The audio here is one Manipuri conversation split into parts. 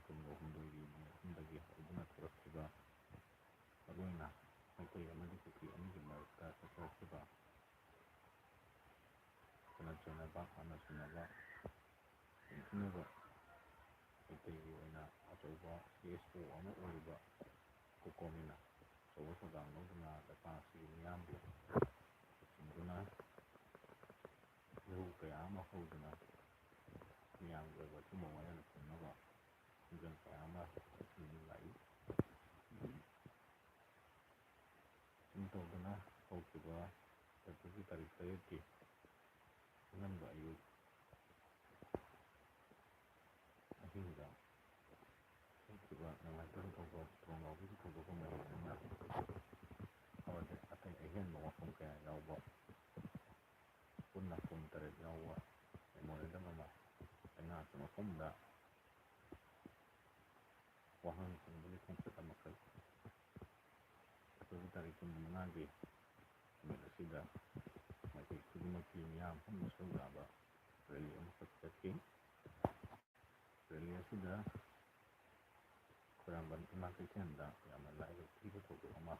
1963ꯒꯤ ꯃꯦ 3ꯗꯒꯤ ꯍꯧꯗꯨꯅ ꯊꯣꯔꯛꯈꯤꯕ ꯃꯔꯨꯑꯣꯏꯅ ꯃꯩꯇꯩ ꯑꯃꯗꯤ ꯀꯨꯀꯤ ꯑꯅꯤꯒꯤ ꯃꯔꯛꯇ ꯆꯠꯊꯔꯛꯈꯤꯕ ꯈꯠꯅ ꯆꯩꯅꯕ ꯍꯥꯠꯅ ꯁꯨꯅꯕ ꯅꯤꯡꯊꯤꯅꯕ ꯃꯩꯇꯩꯒꯤ ꯑꯣꯏꯅ ꯑꯆꯧꯕ CSO ꯑꯃ ꯑꯣꯏꯔꯤꯕ ꯀꯣꯀꯣꯃꯤꯅ ꯑꯆꯧꯕ ꯊꯧꯗꯥꯡ ꯂꯧꯗꯨꯅ ꯂꯩꯄꯥꯛ ꯑꯁꯤꯒꯤ ꯃꯤꯌꯥꯝꯕꯨ ꯂꯨꯆꯤꯡꯗꯨꯅ ꯏꯍꯧ ꯀꯌꯥ ꯑꯃ ꯍꯧꯗꯨꯅ ꯃꯤꯌꯥꯝꯒꯤ ꯑꯣꯏꯕ ꯑꯆꯨꯝꯕ ꯋꯥꯌꯦꯜ ꯐꯪꯅꯕ ꯈꯣꯡꯖꯪ ꯀꯌా ꯑꯃ ꯆꯠꯊꯗꯨꯅ ꯂꯥꯛꯏ꯫ ꯁꯨꯝ ꯇꯧꯗꯨꯅ ꯍꯧꯈꯤꯕ ꯑꯦꯄ꯭ꯔꯤꯜꯒꯤ ꯇꯥꯔꯤꯛ 8ꯀꯤ ꯑꯉꯟꯕ ꯑꯌꯨꯛ ꯑꯍꯤꯡꯗ ꯊꯣꯛꯈꯤꯕ ꯅꯨꯡꯉꯥꯏꯇꯕ ꯊꯧꯗꯣꯛ ꯊꯣꯡ ꯂꯥꯎꯕꯒꯤ ꯊꯧꯗꯣꯛ ꯑꯃ ꯑꯣꯏꯕꯅꯤꯅ ꯑꯇꯩ ꯑꯍꯦꯟꯕ ꯋꯥꯐꯝ ꯀꯌꯥ ꯌꯥꯎꯕ ꯄꯨꯟꯅ ꯄꯨꯡ 8 ꯌꯥꯎꯕ ꯃꯦꯃꯣꯔꯦꯟꯗꯝ ꯑꯃ ꯂꯩꯉꯥꯛꯀꯤ ꯃꯐꯝꯗ ꯋꯥꯍꯪ ꯍꯪꯕꯒꯤ ꯈꯣꯡꯆꯠ ꯑꯃꯈꯛ ꯑꯦꯄ꯭ꯔꯤꯜꯒꯤ ꯇꯥꯔꯤꯛ 15ꯒꯤ ꯅꯨꯃꯤꯠ ꯑꯁꯤꯗ ꯃꯥꯏꯀꯩ ꯈꯨꯗꯤꯡꯃꯛꯀꯤ ꯃꯤꯌꯥꯝ ꯄꯨꯟꯅ ꯁꯔꯨꯛ ꯌꯥꯕ ꯔꯦꯂꯤ ꯑꯃꯈꯛ ꯆꯠꯈꯤ꯫ ꯔꯦꯂꯤ ꯑꯁꯤꯗ ꯈꯣꯏꯔꯥꯡꯕꯟ ꯏꯃꯥ ꯀꯩꯊꯦꯜꯗ ꯌꯥꯝꯅ ꯂꯥꯏꯕꯛ ꯊꯤꯕ ꯊꯧꯗꯣꯛ ꯑꯃ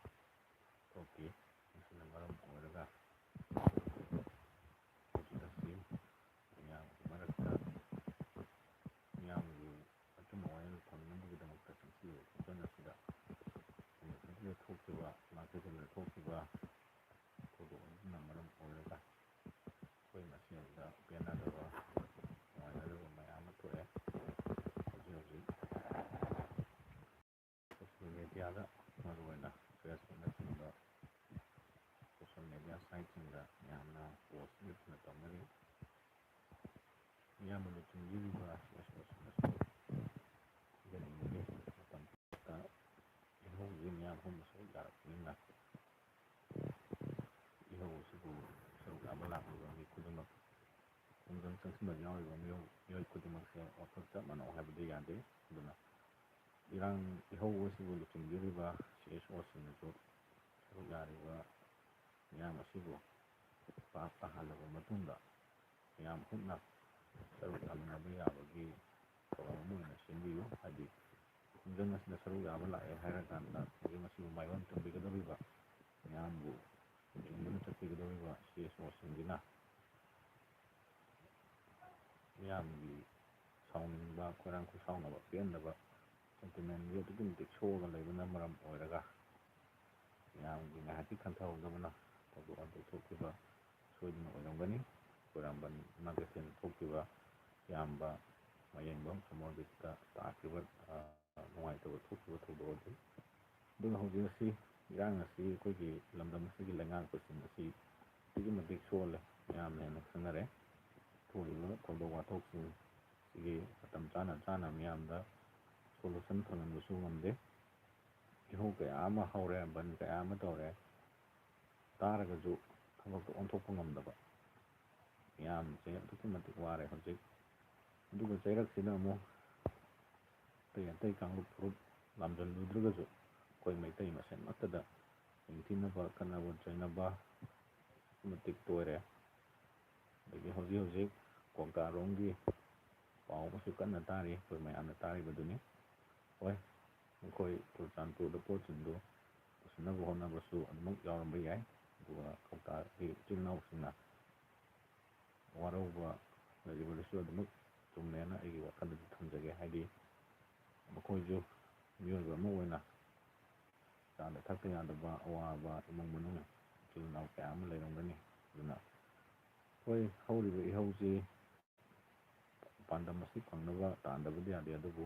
ꯊꯣꯛꯈꯤ꯫ ꯃꯁꯤꯅ ꯃꯔꯝ ꯑꯣꯏꯔꯒ ꯍꯧꯖꯤꯛ ꯑꯁꯤ ꯃꯤꯌꯥꯝꯒꯤ ꯃꯔꯛꯇ ꯃꯤꯌꯥꯝꯒꯤ ꯑꯆꯨꯝꯕ ꯋꯥꯌꯦꯜ ꯐꯪꯅꯕꯒꯤꯗꯃꯛꯇ ꯆꯪꯁꯤꯜꯂꯤꯕ ꯈꯣꯡꯖꯪ ꯑꯁꯤꯗ ꯅꯨꯃꯤꯠ ꯑꯗꯨꯗ ꯊꯣꯛꯈꯤꯕ ꯏꯃꯥ ꯀꯩꯊꯦꯜꯗ ꯊꯣꯛꯈꯤꯕ ꯊꯧꯗꯣꯛ ꯑꯗꯨꯅ ꯃꯔꯝ ꯑꯣꯏꯔꯒ ꯑꯩꯈꯣꯏ ꯃꯁꯦꯜꯗ ꯄꯦꯟꯅꯗꯕ ꯅꯨꯡꯉꯥꯏꯅꯗꯕ ꯃꯌꯥꯝ ꯑꯃ ꯊꯣꯛꯑꯦ꯫ ꯍꯧꯖꯤꯛ ꯁꯣꯁꯤꯌꯦꯜ ꯃꯦꯗꯤꯌꯥꯗ ꯃꯔꯨꯑꯣꯏꯅ ꯐꯦꯁꯕꯨꯛꯅꯆꯤꯡꯕ ꯁꯣꯁꯤꯌꯦꯜ ꯃꯦꯗꯤꯌꯥ ꯁꯥꯏꯠꯁꯤꯡꯗ ꯌꯥꯝꯅ ꯄꯣꯁ ꯂꯦꯞꯇꯅ ꯇꯧꯅꯔꯤ꯫ ꯃꯤꯌꯥꯝꯕꯨ ꯂꯨꯆꯤꯡꯕꯤꯔꯤꯕ CSOꯁꯤꯡꯅꯁꯨ ꯊꯤꯖꯅꯤꯡꯕꯒꯤ ꯃꯇꯝꯗ ꯏꯍꯧꯒꯤ ꯃꯤꯌꯥꯝ ꯄꯨꯟꯅ ꯁꯔꯨꯛ ꯌꯥꯔꯛꯄꯅꯤꯅ ꯏꯍꯧ ꯑꯁꯤꯕꯨ ꯁꯔꯨꯛ ꯌꯥꯕ ꯂꯥꯛꯂꯤꯕ ꯃꯤ ꯈꯨꯗꯤꯡꯃꯛ ꯈꯣꯡꯖꯪ ꯆꯪꯁꯤꯟꯕ ꯌꯥꯎꯔꯤꯕ ꯃꯤꯑꯣꯏ ꯈꯨꯗꯤꯡꯃꯛꯁꯦ ꯋꯥꯈꯜ ꯆꯞ ꯃꯥꯟꯅꯧ ꯍꯥꯏꯕꯗꯤ ꯌꯥꯗꯦ꯫ ꯑꯗꯨꯅ ꯏꯍꯧ ꯑꯁꯤꯕꯨ ꯂꯨꯆꯤꯡꯕꯤꯔꯤꯕ CSOꯁꯤꯡꯅꯁꯨ ꯁꯔꯨꯛ ꯌꯥꯔꯤꯕ ꯃꯤꯌꯥꯝ ꯑꯁꯤꯕꯨ ꯚꯥꯞ ꯇꯥꯍꯜꯂꯕ ꯃꯇꯨꯡꯗ ꯃꯤꯌꯥꯝ ꯄꯨꯟꯅ ꯁꯔꯨꯛ ꯌꯥꯃꯤꯟꯅꯕ ꯌꯥꯕꯒꯤ ꯊꯧꯔꯝ ꯑꯃ ꯑꯣꯏꯅ ꯁꯦꯝꯕꯤꯌꯨ꯫ ꯍꯥꯏꯗꯤ ꯈꯣꯡꯖꯪ ꯑꯁꯤꯗ ꯁꯔꯨꯛ ꯌꯥꯕ ꯂꯥꯛꯑꯦ ꯍꯥꯏꯔꯀꯥꯟꯗ ꯈꯣꯡꯖꯪ ꯑꯁꯤꯕꯨ ꯃꯥꯏꯑꯣꯟ ꯆꯨꯝꯕꯤꯒꯗꯧꯔꯤꯕ ꯃꯤꯌꯥꯝꯕꯨ ꯂꯨꯆꯤꯡꯗꯨꯅ ꯆꯠꯄꯤꯒꯗꯧꯔꯤꯕ CSOꯁꯤꯡꯁꯤꯅ ꯃꯤꯌꯥꯝꯒꯤ ꯁꯥꯎꯅꯤꯡꯕ ꯈꯣꯏꯔꯥꯡ ꯈꯣꯏꯁꯥꯎꯅꯕ ꯄꯦꯟꯗꯕ ꯁꯦꯟꯇꯤꯃꯦꯟꯒꯤ ꯑꯗꯨꯛꯀꯤ ꯃꯇꯤꯛ ꯁꯣꯛꯑꯒ ꯂꯩꯕꯅ ꯃꯔꯝ ꯑꯣꯏꯔꯒ ꯃꯤꯌꯥꯝꯒꯤ ꯉꯥꯏꯍꯥꯛꯀꯤ ꯈꯟꯊꯍꯧꯗꯕꯅ ꯊꯧꯗꯣꯛ ꯑꯗꯨ ꯊꯣꯛꯈꯤꯕ ꯁꯣꯏꯗꯅ ꯑꯣꯏꯔꯝꯒꯅꯤ꯫ ꯈꯣꯏꯔꯥꯡꯕꯟ ꯏꯃꯥ ꯀꯩꯊꯦꯜꯗ ꯊꯣꯛꯈꯤꯕ ꯏꯌꯥꯝꯕ ꯃꯌꯦꯡꯕꯝ ꯁꯃꯣꯔꯖꯤꯠꯇ ꯇꯥꯈꯤꯕ ꯅꯨꯡꯉꯥꯏꯇꯕ ꯊꯣꯛꯈꯤꯕ ꯊꯧꯗꯣꯛ ꯑꯗꯨ ꯑꯗꯨꯒ ꯍꯧꯖꯤꯛ ꯑꯁꯤ ꯏꯔꯥꯡ ꯑꯁꯤ ꯑꯩꯈꯣꯏꯒꯤ ꯂꯝꯗꯝ ꯑꯁꯤꯒꯤ ꯂꯩꯉꯥꯛꯄꯁꯤꯡ ꯑꯁꯤ ꯑꯗꯨꯛꯀꯤ ꯃꯇꯤꯛ ꯁꯣꯜꯂꯦ ꯃꯌꯥꯝꯅ ꯍꯦꯟꯅ ꯈꯪꯅꯔꯦ꯫ ꯊꯣꯛꯂꯤꯕ ꯊꯧꯗꯣꯛ ꯋꯥꯊꯣꯛꯁꯤꯡ ꯁꯤꯒꯤ ꯃꯇꯝ ꯆꯥꯅ ꯃꯤꯌꯥꯝꯗ ꯁꯣꯂꯨꯁꯟ ꯐꯪꯍꯟꯕꯁꯨ ꯉꯝꯗꯦ꯫ ꯏꯍꯧ ꯀꯌꯥ ꯑꯃ ꯍꯧꯔꯦ, ꯕꯟ ꯀꯌꯥ ꯑꯃ ꯇꯧꯔꯦ, ꯇꯥꯔꯒꯁꯨ ꯊꯕꯛꯇꯣ ꯑꯣꯟꯊꯣꯛꯄ ꯉꯝꯗꯕ ꯃꯤꯌꯥꯝꯁꯦ ꯑꯗꯨꯛꯀꯤ ꯃꯇꯤꯛ ꯋꯥꯔꯦ ꯍꯧꯖꯤꯛ꯫ ꯑꯗꯨꯒ ꯆꯩꯔꯛꯁꯤꯗ ꯑꯃꯨꯛ ꯑꯇꯩ ꯀꯥꯡꯂꯨꯞ ꯐꯨꯔꯨꯞ ꯂꯥꯝꯖꯜꯂꯨꯗ꯭ꯔꯒꯁꯨ ꯑꯩꯈꯣই ꯃꯩꯇꯩ ꯃꯁꯦꯟꯃꯛꯇꯗ ꯅꯤꯡꯊꯤꯅꯕ ꯈꯠꯅꯕ ꯆꯩꯅꯕ ꯃꯇꯤꯛ ꯇꯣꯏꯔꯦ꯫ ꯑꯗꯒꯤ ꯍꯧꯖꯤꯛ ꯀꯣꯡꯀꯥꯔꯣꯝꯒꯤ ꯄꯥꯎ ꯑꯃꯁꯨ ꯀꯟꯅ ꯇꯥꯔꯤ, ꯑꯩꯈꯣꯏ ꯃꯌꯥꯝꯅ ꯇꯥꯔꯤꯕꯗꯨꯅꯤ꯫ ꯍꯣꯏ ꯑꯩꯈꯣꯏ ꯆꯨꯔꯆꯥꯟꯄꯨꯔꯗ ꯄꯣꯠꯁꯤꯡꯗꯨ ꯄꯨꯁꯤꯟꯅꯕ ꯍꯣꯠꯅꯕꯁꯨ ꯑꯗꯨꯃꯛ ꯌꯥꯎꯔꯝꯕ ꯌꯥꯏ꯫ ꯑꯗꯨꯒ ꯀꯧꯇꯥꯒꯤ ꯏꯆꯤꯜ ꯏꯅꯥꯎꯁꯤꯡꯅ ꯋꯥꯔꯧꯕ ꯂꯩꯔꯤꯕꯗꯨꯁꯨ ꯑꯗꯨꯃꯛ ꯆꯨꯝꯃꯦꯅ ꯑꯩꯒꯤ ꯋꯥꯈꯜꯗꯗꯤ ꯊꯝꯖꯒꯦ꯫ ꯍꯥꯏꯗꯤ ꯃꯈꯣꯏꯁꯨ ꯃꯤꯑꯣꯏꯕ ꯑꯃ ꯑꯣꯏꯅ ꯆꯥꯗ ꯊꯛꯇ ꯌꯥꯗꯕ ꯑꯋꯥꯕ ꯏꯃꯨꯡ ꯃꯅꯨꯡ ꯏꯆꯤꯜ ꯏꯅꯥꯎ ꯀꯌా ꯑꯃ ꯂꯩꯔꯝꯒꯅꯤ꯫ ꯑꯗꯨꯅ ꯍꯣꯏ ꯍꯧꯔꯤꯕ ꯏꯍꯧꯁꯤ ꯄꯥꯟꯗꯝ ꯑꯁꯤ ꯐꯪꯅꯕ ꯇꯥꯟꯗꯕꯗꯤ ꯌꯥꯗꯦ, ꯑꯗꯨꯕꯨ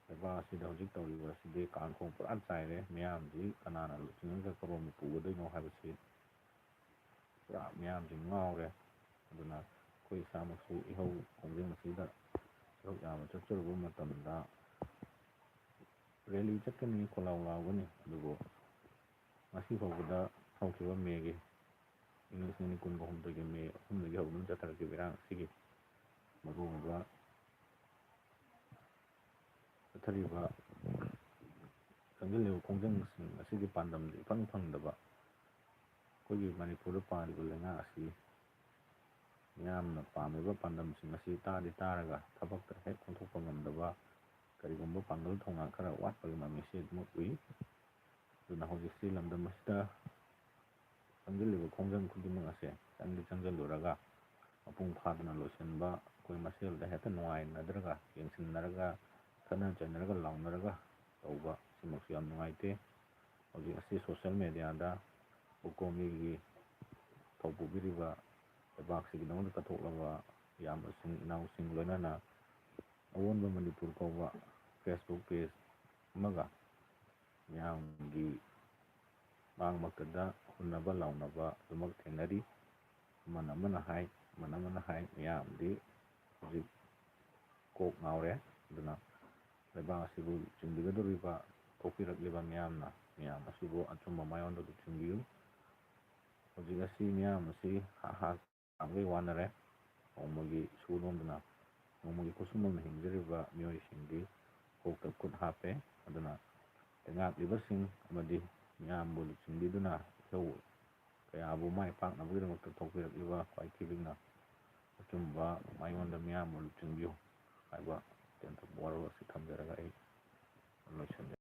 ꯂꯩꯕꯥꯛ ꯑꯁꯤꯗ ꯍꯧꯖꯤꯛ ꯇꯧꯔꯤꯕ ꯑꯁꯤꯗꯤ ꯀꯥꯡꯈꯣꯡ ꯄꯨꯔꯥ ꯆꯥꯏꯔꯦ꯫ ꯃꯤꯌꯥꯝꯁꯤ ꯀꯅꯥꯅ ꯂꯨꯆꯤꯡꯉꯒ ꯀꯔꯣꯝꯗ ꯄꯨꯒꯗꯣꯏꯅꯣ ꯍꯥꯏꯕꯁꯤ ꯄꯨꯔꯥ ꯃꯤꯌꯥꯝꯁꯤ ꯉꯥꯎꯔꯦ꯫ ꯑꯗꯨꯅ ꯑꯩꯈꯣꯏ ꯏꯁꯥꯃꯛꯁꯨ ꯏꯍꯧ ꯈꯣꯡꯖꯪ ꯑꯁꯤꯗ ꯁꯔꯨꯛ ꯌꯥꯕ ꯆꯠꯆꯔꯨꯕ ꯃꯇꯝꯗ ꯔꯦꯂꯤ ꯆꯠꯀꯅꯤ, ꯈꯣꯜꯂꯥꯎ ꯂꯥꯎꯒꯅꯤ, ꯑꯗꯨꯕꯨ ꯉꯁꯤ ꯐꯥꯎꯕꯗ ꯍꯧꯈꯤꯕ ꯃꯦꯒꯤ ꯏꯪ 2023ꯒꯤ ꯃꯦ 3ꯗꯒꯤ ꯍꯧꯗꯨꯅ ꯆꯠꯊꯔꯛꯈꯤꯕ ꯏꯔꯥꯡ ꯑꯁꯤꯒꯤ ꯃꯔꯨꯑꯣꯏꯕ ꯆꯠꯊꯔꯤꯕ ꯆꯪꯁꯤꯜꯂꯤꯕ ꯈꯣꯡꯖꯪꯁꯤꯡ ꯑꯁꯤꯒꯤ ꯄꯥꯟꯗꯝꯗꯤ ꯏꯐꯪ ꯐꯪꯗꯕ ꯑꯩꯈꯣꯏꯒꯤ ꯃꯅꯤꯄꯨꯔꯗ ꯄꯥꯜꯂꯤꯕ ꯂꯩꯉꯥꯛ ꯑꯁꯤ ꯃꯤꯌꯥꯝꯅ ꯄꯥꯝꯃꯤꯕ ꯄꯥꯟꯗꯝꯁꯤꯡ ꯑꯁꯤ ꯇꯥꯔꯒ ꯊꯕꯛꯇ ꯍꯦꯛ ꯑꯣꯟꯊꯣꯛꯄ ꯉꯝꯗꯕ ꯀꯔꯤꯒꯨꯝꯕ ꯄꯥꯡꯒꯜ ꯊꯧꯅꯥ ꯈꯔ ꯋꯥꯠꯄꯒꯤ ꯃꯃꯤꯁꯤ ꯑꯗꯨꯃꯛ ꯎꯏ꯫ ꯑꯗꯨꯅ ꯍꯧꯖꯤꯛꯁꯤ ꯂꯝꯗꯝ ꯑꯁꯤꯗ ꯆꯪꯁꯤꯜꯂꯤꯕ ꯈꯣꯡꯖꯪ ꯈꯨꯗꯤꯡꯃꯛ ꯑꯁꯦ ꯆꯪꯁꯤꯜꯂꯨꯔꯒ ꯃꯄꯨꯡ ꯐꯥꯗꯅ ꯂꯣꯏꯁꯤꯟꯕ, ꯑꯩꯈꯣꯏ ꯃꯁꯦꯜꯗ ꯍꯦꯛꯇ ꯅꯨꯡꯉꯥꯏꯅꯗ꯭ꯔꯒ ꯌꯦꯡꯁꯤꯟꯅꯔꯒ ꯈꯠꯅ ꯆꯩꯅꯔꯒ ꯂꯥꯎꯅꯔꯒ ꯇꯧꯕ ꯁꯤꯃꯛꯁꯨ ꯌꯥꯝ ꯅꯨꯡꯉꯥꯏꯇꯦ꯫ ꯍꯧꯖꯤꯛ ꯑꯁꯤ ꯁꯣꯁꯤꯌꯦꯜ ꯃꯦꯗꯤꯌꯥꯗ ꯎꯀꯣꯟꯕꯤꯒꯤ ꯊꯧꯄꯨꯕꯤꯔꯤꯕ ꯂꯩꯕꯥꯛꯁꯤꯒꯤꯗꯃꯛꯇ ꯀꯠꯊꯣꯛꯂꯕ ꯏꯌꯥꯝꯕꯁꯤꯡ ꯏꯅꯥꯎꯁꯤꯡ ꯂꯣꯏꯅꯅ ꯑꯑꯣꯟꯕ ꯃꯅꯤꯄꯨꯔ ꯀꯧꯕ ꯐꯦꯁꯕꯨꯛ ꯄꯦꯖ ꯑꯃꯒ ꯃꯤꯌꯥꯝꯒꯤ ꯃꯥꯡꯃꯛꯇꯗ ꯍꯨꯟꯅꯕ ꯂꯥꯎꯅꯕ ꯑꯗꯨꯃꯛ ꯊꯦꯡꯅꯔꯤ꯫ ꯑꯃꯅ ꯍꯥꯏ, ꯑꯃꯅ ꯍꯥꯏ, ꯃꯤꯌꯥꯝꯗꯤ ꯍꯧꯖꯤꯛ ꯀꯣꯛ ꯉꯥꯎꯔꯦ꯫ ꯑꯗꯨꯅ ꯂꯩꯕꯥꯛ ꯑꯁꯤꯕꯨ ꯆꯤꯡꯕꯤꯒꯗꯧꯔꯤꯕ ꯊꯣꯛꯄꯤꯔꯛꯂꯤꯕ ꯃꯤꯌꯥꯝ ꯑꯁꯤꯕꯨ ꯑꯆꯨꯝꯕ ꯃꯥꯏꯌꯣꯟꯗ ꯂꯨꯆꯤꯡꯕꯤꯌꯨ꯫ ꯍꯧꯖꯤꯛ ꯑꯁꯤ ꯃꯤꯌꯥꯝ ꯑꯁꯤ ꯍꯥꯡꯒꯩ ꯋꯥꯅꯔꯦ꯫ ꯅꯣꯡꯃꯒꯤ ꯁꯨ ꯅꯣꯝꯗꯅ ꯅꯣꯡꯃꯒꯤ ꯈꯨꯠꯁꯨꯃꯟꯅ ꯍꯤꯡꯖꯔꯤꯕ ꯃꯤꯑꯣꯏꯁꯤꯡꯗꯤ ꯀꯣꯛꯇ ꯈꯨꯠ ꯍꯥꯞꯄꯦ꯫ ꯑꯗꯨꯅ ꯂꯩꯉꯥꯛꯂꯤꯕꯁꯤꯡ ꯑꯃꯗꯤ ꯃꯤꯌꯥꯝꯕꯨ ꯂꯨꯆꯤꯡꯕꯤꯗꯨꯅ ꯏꯊꯧ ꯀꯌꯥꯕꯨ ꯃꯥꯏ ꯄꯥꯛꯅꯕꯒꯤꯗꯃꯛꯇ ꯊꯣꯛꯄꯤꯔꯛꯂꯤꯕ ꯈ꯭ꯋꯥꯏꯊꯤꯕꯤꯅ ꯑꯆꯨꯝꯕ ꯃꯥꯏꯌꯣꯟꯗ ꯃꯤꯌꯥꯝꯕꯨ ꯂꯨꯆꯤꯡꯕꯤꯌꯨ ꯍꯥꯏꯕ ꯇꯦꯟꯇꯛꯄ ꯋꯥꯔꯣꯜ ꯑꯁꯤ ꯊꯝꯖꯔꯒ ꯑꯩ ꯂꯣꯏꯁꯤꯟꯖꯔꯦ꯫